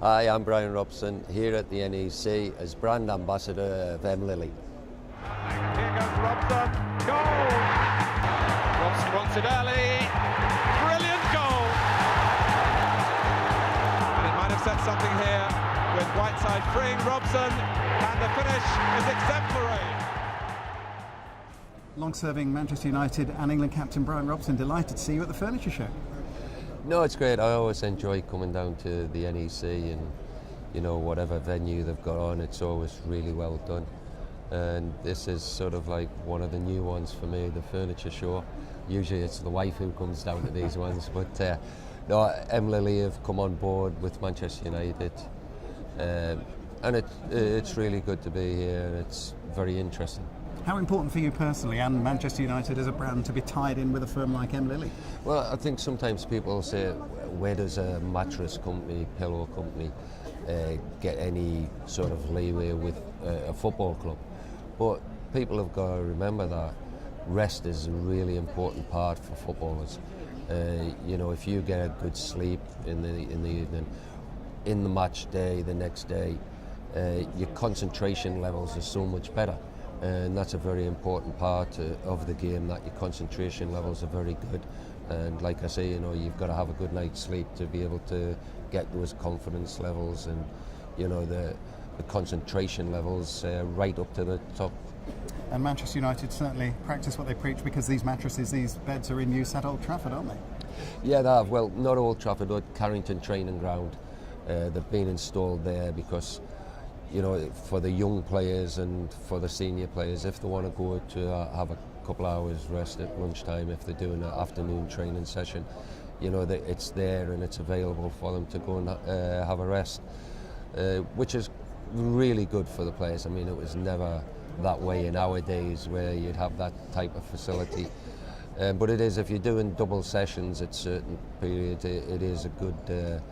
Hi, I'm Bryan Robson, here at the NEC as brand ambassador of MLily. Here goes Robson, goal! Robson wants it early, brilliant goal! And it might have said something here with Whiteside freeing Robson, and the finish is exemplary. Long-serving Manchester United and England captain Bryan Robson, delighted to see you at the furniture show. No, it's great. I always enjoy coming down to the NEC and, you know, whatever venue they've got on, it's always really well done. And this is sort of like one of the new ones for me, the furniture show. Usually it's the wife who comes down to these ones, but no, MLily have come on board with Manchester United. And it's really good to be here, and it's very interesting. How important for you personally and Manchester United as a brand to be tied in with a firm like MLily? Well, I think sometimes people say, where does a mattress company, pillow company, get any sort of leeway with a football club? But people have got to remember that rest is a really important part for footballers. You know, if you get a good sleep in the evening, in the match day, the next day, your concentration levels are so much better. And that's a very important part of the game, that your concentration levels are very good. And like I say, you know, you've got to have a good night's sleep to be able to get those confidence levels and, you know, the concentration levels right up to the top. And Manchester United certainly practice what they preach, because these mattresses, these beds are in use at Old Trafford, aren't they? Yeah, they have. Well, not Old Trafford, but Carrington Training Ground. They've been installed there because, you know, for the young players and for the senior players, if they want to go to have a couple hours rest at lunchtime, if they're doing an afternoon training session, you know, it's there and it's available for them to go and have a rest, which is really good for the players. I mean, it was never that way in our days where you'd have that type of facility. But it is, if you're doing double sessions at certain periods, it is a good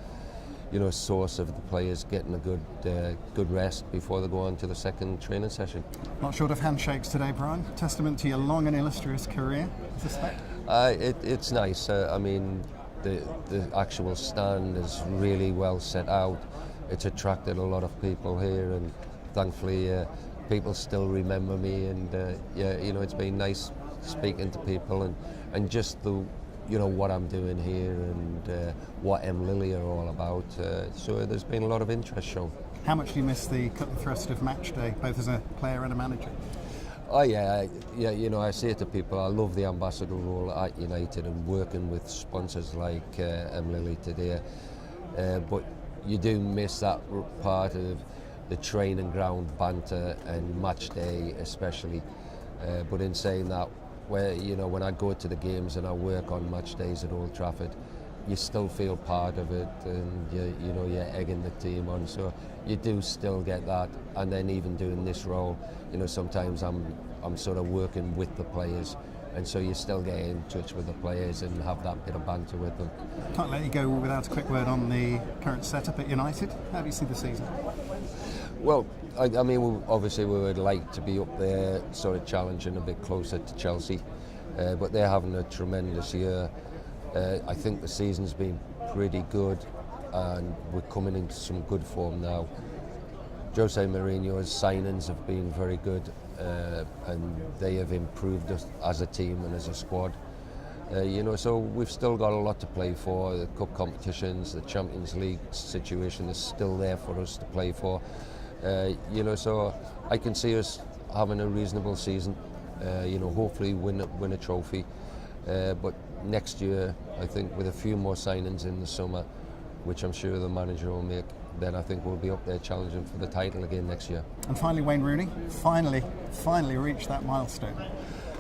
you know, source of the players getting a good rest before they go on to the second training session. Not short of handshakes today, Bryan. Testament to your long and illustrious career, I suspect. It's nice. I mean, the actual stand is really well set out. It's attracted a lot of people here, and thankfully people still remember me. And yeah, you know, it's been nice speaking to people and just the, you know, what I'm doing here and what MLily are all about. So there's been a lot of interest shown. How much do you miss the cut and thrust of match day, both as a player and a manager? Oh yeah, you know, I say to people, I love the ambassador role at United and working with sponsors like MLily today. But you do miss that part of the training ground banter and match day especially. But in saying that, where, you know, when I go to the games and I work on match days at Old Trafford, you still feel part of it, and you know, you're egging the team on, so you do still get that. And then even doing this role, you know, sometimes I'm sort of working with the players, and so you still get in touch with the players and have that bit of banter with them. Can't let you go without a quick word on the current setup at United. How do you see the season? Well, I mean, obviously we would like to be up there, sort of challenging a bit closer to Chelsea, but they're having a tremendous year. I think the season's been pretty good, and we're coming into some good form now. Jose Mourinho's signings have been very good, and they have improved us as a team and as a squad. You know, so we've still got a lot to play for. The cup competitions, the Champions League situation is still there for us to play for. You know, so I can see us having a reasonable season. You know, hopefully win a trophy. But next year, I think with a few more signings in the summer, which I'm sure the manager will make, then I think we'll be up there challenging for the title again next year. And finally, Wayne Rooney, finally reached that milestone.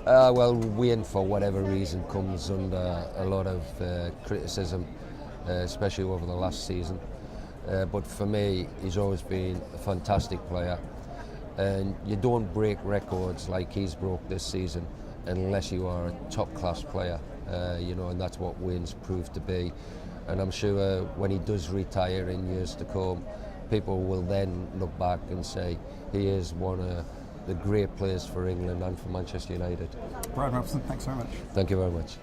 Well, Wayne, for whatever reason, comes under a lot of criticism, especially over the last season. But for me, he's always been a fantastic player, and you don't break records like he's broke this season unless you are a top-class player, you know, and that's what Wayne's proved to be. And I'm sure when he does retire in years to come, people will then look back and say he is one of the great players for England and for Manchester United. Bryan Robson, thanks very much. Thank you very much.